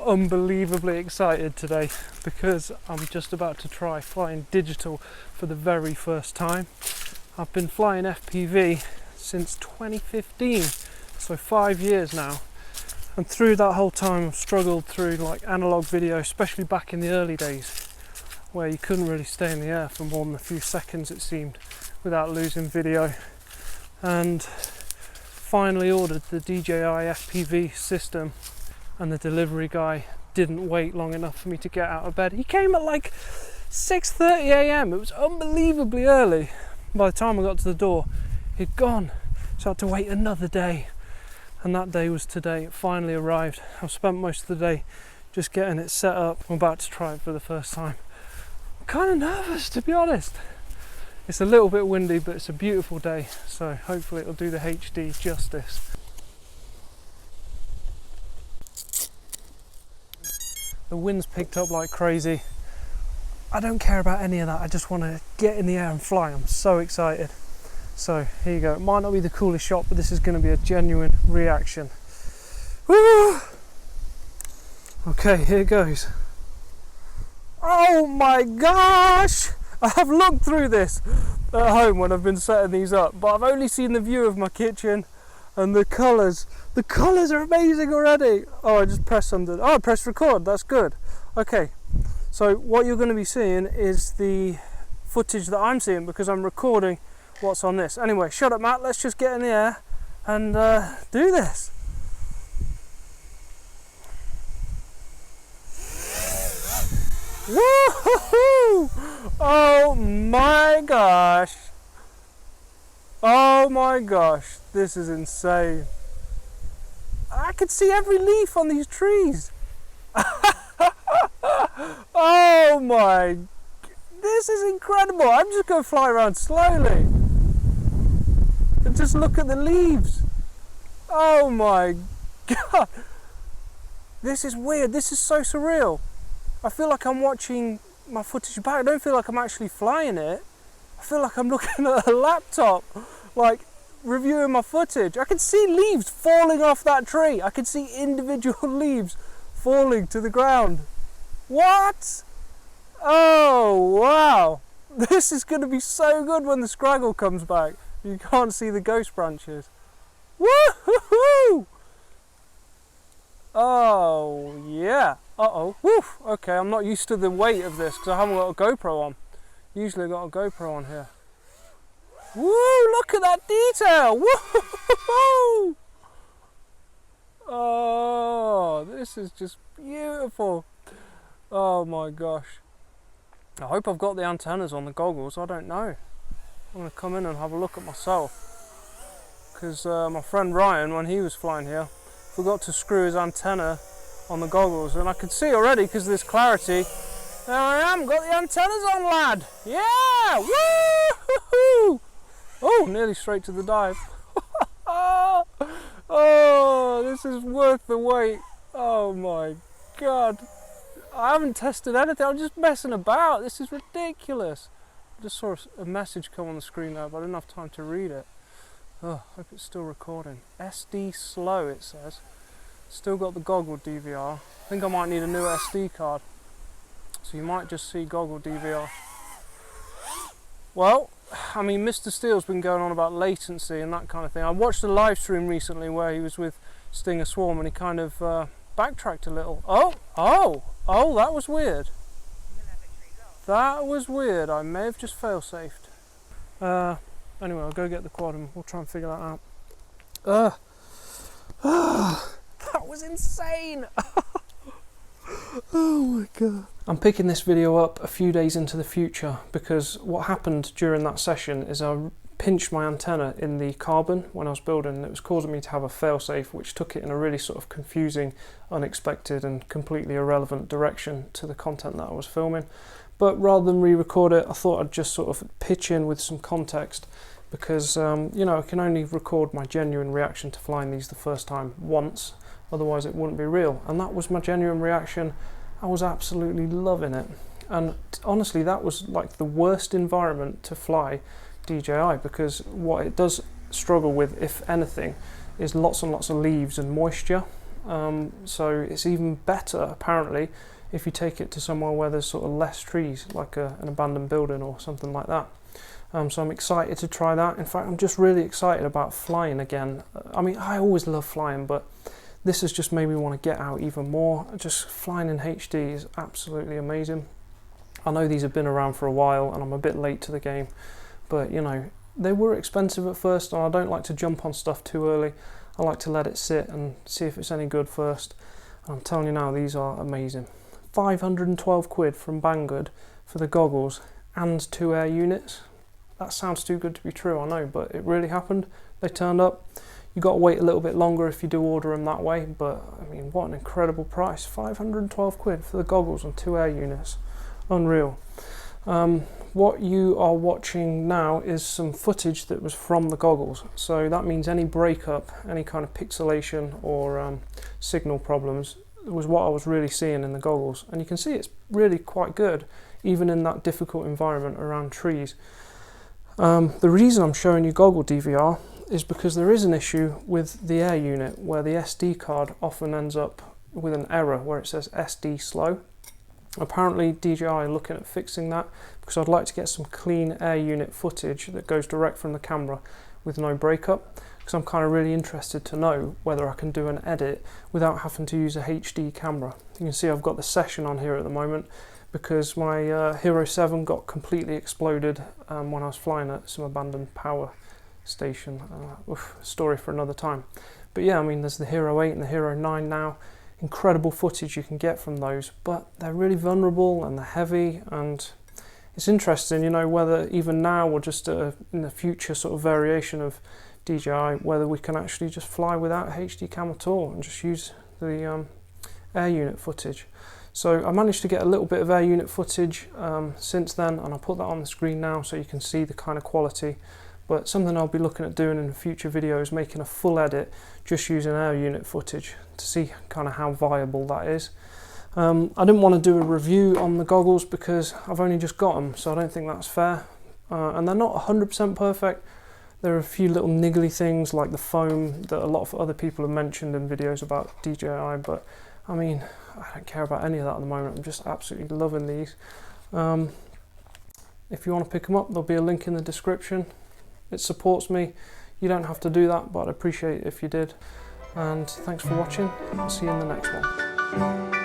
unbelievably excited today because I'm just about to try flying digital for the very first time. I've been flying FPV since 2015, so 5 years now, and through that whole time I've struggled through like analog video, especially back in the early days where you couldn't really stay in the air for more than a few seconds, it seemed, without losing video, and finally ordered the DJI FPV system, and the delivery guy didn't wait long enough for me to get out of bed. He came at like 6:30 a.m. It was unbelievably early. By the time I got to the door, he'd gone, so I had to wait another day, and that day was today. It finally arrived. I've spent most of the day just getting it set up. I'm about to try it for the first time. I'm kind of nervous, to be honest. It's a little bit windy, but it's a beautiful day, so hopefully it'll do the HD justice. The wind's picked up like crazy. I don't care about any of that. I just want to get in the air and fly. I'm so excited. So here you go. It might not be the coolest shot, but this is going to be a genuine reaction. Woo! Okay, here goes. Oh my gosh! I have looked through this at home when I've been setting these up, but I've only seen the view of my kitchen and the colours. The colours are amazing already. Oh, I just pressed something. Oh, I pressed record. That's good. Okay, so what you're going to be seeing is the footage that I'm seeing because I'm recording what's on this. Anyway, shut up, Matt. Let's just get in the air and do this. Woohoo! Oh my gosh! Oh my gosh! This is insane. I can see every leaf on these trees. Oh my! This is incredible. I'm just going to fly around slowly and just look at the leaves. Oh my god! This is weird. This is so surreal. I feel like I'm watching my footage back. I don't feel like I'm actually flying it. I feel like I'm looking at a laptop, like reviewing my footage. I can see leaves falling off that tree. I can see individual leaves falling to the ground. What? Oh wow! This is going to be so good when the scraggle comes back. You can't see the ghost branches. Woohoo! Oh yeah. Uh-oh. Woof. Okay, I'm not used to the weight of this because I haven't got a GoPro on. Usually I've got a GoPro on here. Woo! Look at that detail! Woo! Oh, this is just beautiful. Oh my gosh. I hope I've got the antennas on the goggles. I don't know. I'm going to come in and have a look at myself. Because my friend Ryan, when he was flying here, forgot to screw his antenna on the goggles, and I could see already because of this clarity. There I am, got the antennas on, lad. Yeah! Woo! Oh, nearly straight to the dive. Oh, this is worth the wait. Oh my god. I haven't tested anything, I'm just messing about. This is ridiculous. I just saw a message come on the screen there, but I didn't have time to read it. Oh, hope it's still recording. SD slow, it says. Still got the goggle DVR. I think I might need a new SD card. So you might just see goggle DVR. Well, I mean, Mr. Steele's been going on about latency and that kind of thing. I watched a live stream recently where he was with Stinger Swarm and he kind of backtracked a little. Oh, that was weird. That was weird. I may have just fail-safed. Anyway, I'll go get the quad and we'll try and figure that out. That was insane! Oh my god. I'm picking this video up a few days into the future because what happened during that session is I pinched my antenna in the carbon when I was building, and it was causing me to have a failsafe which took it in a really sort of confusing, unexpected and completely irrelevant direction to the content that I was filming. But rather than re-record it, I thought I'd just sort of pitch in with some context because you know, I can only record my genuine reaction to flying these the first time once, otherwise it wouldn't be real. And that was my genuine reaction. I was absolutely loving it. And honestly, that was like the worst environment to fly DJI, because what it does struggle with, if anything, is lots and lots of leaves and moisture. so it's even better apparently if you take it to somewhere where there's sort of less trees, like an abandoned building or something like that. So I'm excited to try that. In fact, I'm just really excited about flying again. I mean, I always love flying, but this has just made me want to get out even more. Just flying in HD is absolutely amazing. I know these have been around for a while and I'm a bit late to the game, but you know, they were expensive at first and I don't like to jump on stuff too early. I like to let it sit and see if it's any good first. And I'm telling you now, these are amazing. 512 quid from Banggood for the goggles and 2 air units. That sounds too good to be true, I know, but it really happened. They turned up. You got to wait a little bit longer if you do order them that way, but I mean, what an incredible price. 512 quid for the goggles and 2 air units. Unreal. What you are watching now is some footage that was from the goggles. So that means any breakup, any kind of pixelation or signal problems was what I was really seeing in the goggles. And you can see it's really quite good, even in that difficult environment around trees. The reason I'm showing you goggle DVR is because there is an issue with the air unit where the SD card often ends up with an error where it says SD slow. Apparently DJI are looking at fixing that because I'd like to get some clean air unit footage that goes direct from the camera with no breakup, because I'm kind of really interested to know whether I can do an edit without having to use a HD camera. You can see I've got the session on here at the moment because my Hero 7 got completely exploded when I was flying at some abandoned power station. Story for another time. But yeah, I mean, there's the Hero 8 and the Hero 9 now. Incredible footage you can get from those, but they're really vulnerable and they're heavy, and it's interesting, you know, whether even now or just in the future sort of variation of DJI, whether we can actually just fly without a HD cam at all and just use the air unit footage. So I managed to get a little bit of air unit footage since then, and I'll put that on the screen now so you can see the kind of quality. But something I'll be looking at doing in future videos, making a full edit just using air unit footage to see kind of how viable that is. I didn't want to do a review on the goggles because I've only just got them, so I don't think that's fair. And they're not 100% perfect. There are a few little niggly things like the foam that a lot of other people have mentioned in videos about DJI, but I mean, I don't care about any of that at the moment. I'm just absolutely loving these. If you want to pick them up, there'll be a link in the description. It supports me. You don't have to do that, but I'd appreciate it if you did. And thanks for watching. I'll see you in the next one.